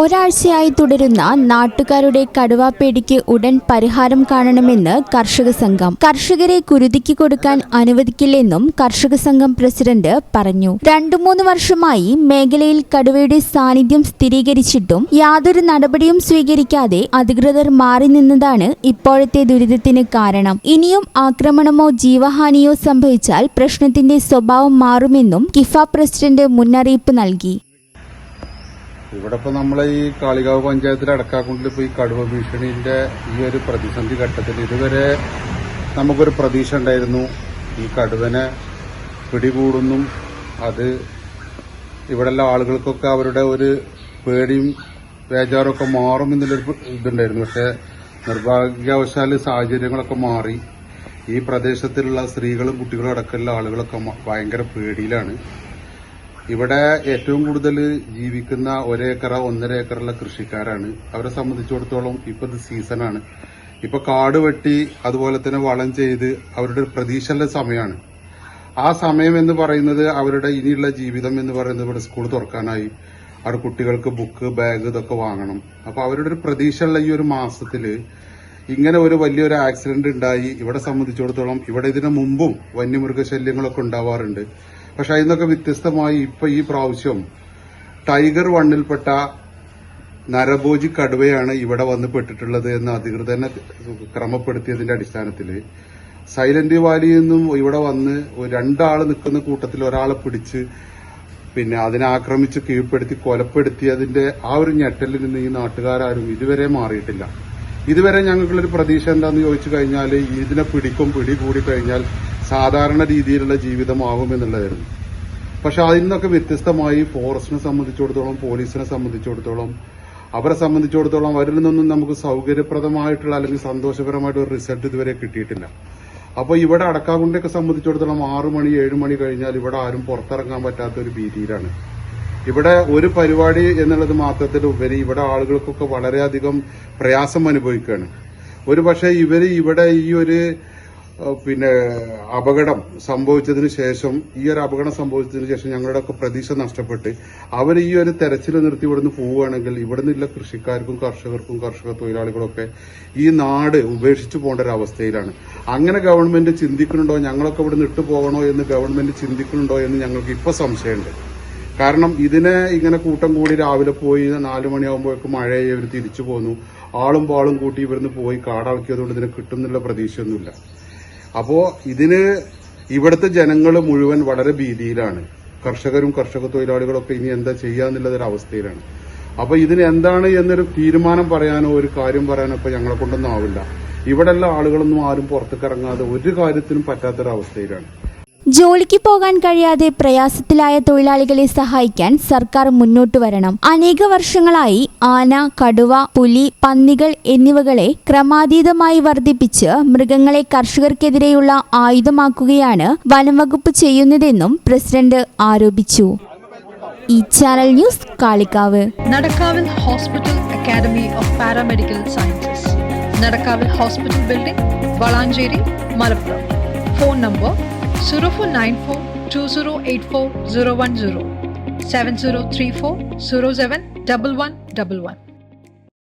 ഒരാഴ്ചയായി തുടരുന്ന നാട്ടുകാരുടെ കടുവാപ്പേടിക്ക് ഉടൻ പരിഹാരം കാണണമെന്ന് കർഷക സംഘം. കർഷകരെ കുരുതിക്ക് കൊടുക്കാൻ അനുവദിക്കില്ലെന്നും കർഷക സംഘം പ്രസിഡന്റ് പറഞ്ഞു. 2-3 വർഷമായി മേഖലയിൽ കടുവയുടെ സാന്നിധ്യം സ്ഥിരീകരിച്ചിട്ടും യാതൊരു നടപടിയും സ്വീകരിക്കാതെ അധികൃതർ മാറി നിന്നതാണ് ഇപ്പോഴത്തെ ദുരിതത്തിന് കാരണം. ഇനിയും ആക്രമണമോ ജീവഹാനിയോ സംഭവിച്ചാൽ പ്രശ്നത്തിന്റെ സ്വഭാവം മാറുമെന്നും കിഫ പ്രസിഡന്റ് മുന്നറിയിപ്പ് നൽകി. ഇവിടെ ഇപ്പോൾ നമ്മളെ ഈ കാളികാവ് പഞ്ചായത്തിലെ അടക്കാക്കുണ്ടിൽ ഇപ്പോൾ ഈ കടുവ ഭീഷണിന്റെ ഈ ഒരു പ്രതിസന്ധി ഘട്ടത്തിൽ ഇതുവരെ നമുക്കൊരു പ്രതീക്ഷ ഉണ്ടായിരുന്നു ഈ കടുവനെ പിടികൂടുന്നും അത് ഇവിടെയുള്ള ആളുകൾക്കൊക്കെ അവരുടെ ഒരു പേടിയും ബേജാറൊക്കെ മാറും എന്നുള്ളൊരു ഇതുണ്ടായിരുന്നു. പക്ഷേ നിർഭാഗ്യവശാൽ സാഹചര്യങ്ങളൊക്കെ മാറി. ഈ പ്രദേശത്തുള്ള സ്ത്രീകളും കുട്ടികളും അടക്കമുള്ള ആളുകളൊക്കെ ഭയങ്കര പേടിയിലാണ്. ഇവിടെ ഏറ്റവും കൂടുതൽ ജീവിക്കുന്ന 1 ഏക്കർ 1.5 ഏക്കറുള്ള കൃഷിക്കാരാണ്. അവരെ സംബന്ധിച്ചിടത്തോളം ഇപ്പൊ ഇത് സീസണാണ്. ഇപ്പൊ കാട് വെട്ടി അതുപോലെ തന്നെ വളം ചെയ്ത് അവരുടെ പ്രതീക്ഷയുള്ള സമയമാണ്. ആ സമയം എന്ന് പറയുന്നത് അവരുടെ ഇനിയുള്ള ജീവിതം എന്ന് പറയുന്നത് ഇവിടെ സ്കൂൾ തുറക്കാനായി, അവിടെ കുട്ടികൾക്ക് ബുക്ക് ബാഗ് ഇതൊക്കെ വാങ്ങണം. അപ്പൊ അവരുടെ ഒരു പ്രതീക്ഷയുള്ള ഈ ഒരു മാസത്തില് ഇങ്ങനെ ഒരു വലിയൊരു ആക്സിഡന്റ് ഉണ്ടായി. ഇവിടെ സംബന്ധിച്ചിടത്തോളം ഇവിടെ ഇതിനു മുമ്പും വന്യമൃഗശല്യങ്ങളൊക്കെ ഉണ്ടാവാറുണ്ട്. പക്ഷെ അതിനൊക്കെ വ്യത്യസ്തമായി ഇപ്പൊ ഈ പ്രാവശ്യം ടൈഗർ 1ൽപ്പെട്ട നരഭോജി കടുവയാണ് ഇവിടെ വന്ന് പെട്ടിട്ടുള്ളത് എന്ന് അധികൃതരെ ക്രമപ്പെടുത്തിയതിന്റെ അടിസ്ഥാനത്തിൽ സൈലന്റ് വാലിയിൽ നിന്നും ഇവിടെ വന്ന് 2 ആള് നിൽക്കുന്ന കൂട്ടത്തിൽ ഒരാളെ പിടിച്ച് പിന്നെ അതിനെ ആക്രമിച്ച് കീഴ്പ്പെടുത്തി കൊലപ്പെടുത്തിയതിന്റെ ആ ഒരു ഞെട്ടലിൽ നിന്ന് ഈ നാട്ടുകാരും ഇതുവരെ മാറിയിട്ടില്ല. ഇതുവരെ ഞങ്ങൾക്കുള്ളൊരു പ്രതീക്ഷ എന്താന്ന് ചോദിച്ചു കഴിഞ്ഞാൽ ഇതിനെ പിടികൂടി കഴിഞ്ഞാൽ സാധാരണ രീതിയിലുള്ള ജീവിതമാകുമെന്നുള്ളതായിരുന്നു. പക്ഷെ അതിൽ നിന്നൊക്കെ വ്യത്യസ്തമായി ഫോറസ്റ്റിനെ സംബന്ധിച്ചിടത്തോളം, പോലീസിനെ സംബന്ധിച്ചിടത്തോളം, അവരെ സംബന്ധിച്ചിടത്തോളം അവരിൽ നിന്നൊന്നും നമുക്ക് സൗകര്യപ്രദമായിട്ടുള്ള അല്ലെങ്കിൽ സന്തോഷകരമായിട്ടുള്ള ഒരു റിസൾട്ട് ഇതുവരെ കിട്ടിയിട്ടില്ല. അപ്പോൾ ഇവിടെ അടക്കാകുണ്ടിയൊക്കെ സംബന്ധിച്ചിടത്തോളം 6 മണി 7 മണി കഴിഞ്ഞാൽ ഇവിടെ ആരും പുറത്തിറങ്ങാൻ പറ്റാത്ത ഒരു ഭീതിയിലാണ്. ഇവിടെ ഒരു പരിപാടി എന്നുള്ളത് മാത്രത്തിലുപരി ഇവിടെ ആളുകൾക്കൊക്കെ വളരെയധികം പ്രയാസം അനുഭവിക്കുകയാണ്. ഒരുപക്ഷെ ഇവിടെ ഈ ഒരു അപകടം സംഭവിച്ചതിന് ശേഷം ഞങ്ങളുടെ ഒക്കെ പ്രതീക്ഷ നഷ്ടപ്പെട്ട് അവർ ഈ ഒരു തെരച്ചിൽ നിർത്തി ഇവിടുന്ന് പോവുകയാണെങ്കിൽ ഇവിടുന്നുള്ള കൃഷിക്കാർക്കും കർഷകർക്കും കർഷക തൊഴിലാളികളൊക്കെ ഈ നാട് ഉപേക്ഷിച്ചു പോകേണ്ട ഒരു അവസ്ഥയിലാണ്. അങ്ങനെ ഗവൺമെന്റ് ചിന്തിക്കുന്നുണ്ടോ, ഞങ്ങളൊക്കെ ഇവിടുന്ന് ഇട്ടു പോകണോ എന്ന് ഗവൺമെന്റ് ചിന്തിക്കുന്നുണ്ടോ എന്ന് ഞങ്ങൾക്ക് ഇപ്പൊ സംശയമുണ്ട്. കാരണം ഇതിനെ ഇങ്ങനെ കൂട്ടം കൂടി രാവിലെ പോയി 4 മണിയാകുമ്പോഴേക്കും മഴയെ ഇവർ തിരിച്ചു പോന്നു. ആളും പാളും കൂട്ടി ഇവിടുന്ന് പോയി കാടാക്കിയതുകൊണ്ട് ഇതിനെ കിട്ടുന്നുള്ള പ്രതീക്ഷയൊന്നുമില്ല. അപ്പോ ഇവിടുത്തെ ജനങ്ങൾ മുഴുവൻ വളരെ ഭീതിയിലാണ്. കർഷകരും കർഷക തൊഴിലാളികളൊക്കെ ഇനി എന്താ ചെയ്യാന്നുള്ളതൊരവസ്ഥയിലാണ്. അപ്പൊ ഇതിന് എന്താണ് എന്നൊരു തീരുമാനം പറയാനോ ഒരു കാര്യം പറയാനോ ഇപ്പൊ ഞങ്ങളെ കൊണ്ടൊന്നും ആവില്ല. ഇവിടെയുള്ള ആളുകളൊന്നും ആരും പുറത്തേക്കിറങ്ങാതെ ഒരു കാര്യത്തിനും പറ്റാത്തൊരവസ്ഥയിലാണ്. ജോലിക്ക് പോകാൻ കഴിയാതെ പ്രയാസത്തിലായ തൊഴിലാളികളെ സഹായിക്കാൻ സർക്കാർ മുന്നോട്ടു വരണം. അനേക വർഷങ്ങളായി ആന, കടുവ, പുലി, പന്നികൾ എന്നിവകളെ ക്രമാതീതമായി വർദ്ധിപ്പിച്ച് മൃഗങ്ങളെ കർഷകർക്കെതിരെയുള്ള ആയുധമാക്കുകയാണ് വനംവകുപ്പ് ചെയ്യുന്നതെന്നും പ്രസിഡന്റ് ആരോപിച്ചു. ഈ channel news Kalikavu. Nadakkavil hospital academy of paramedical sciences, Nadakkavil hospital building, Valanchery, Malappuram. Phone number 0494 2084 010 7034 07 1111.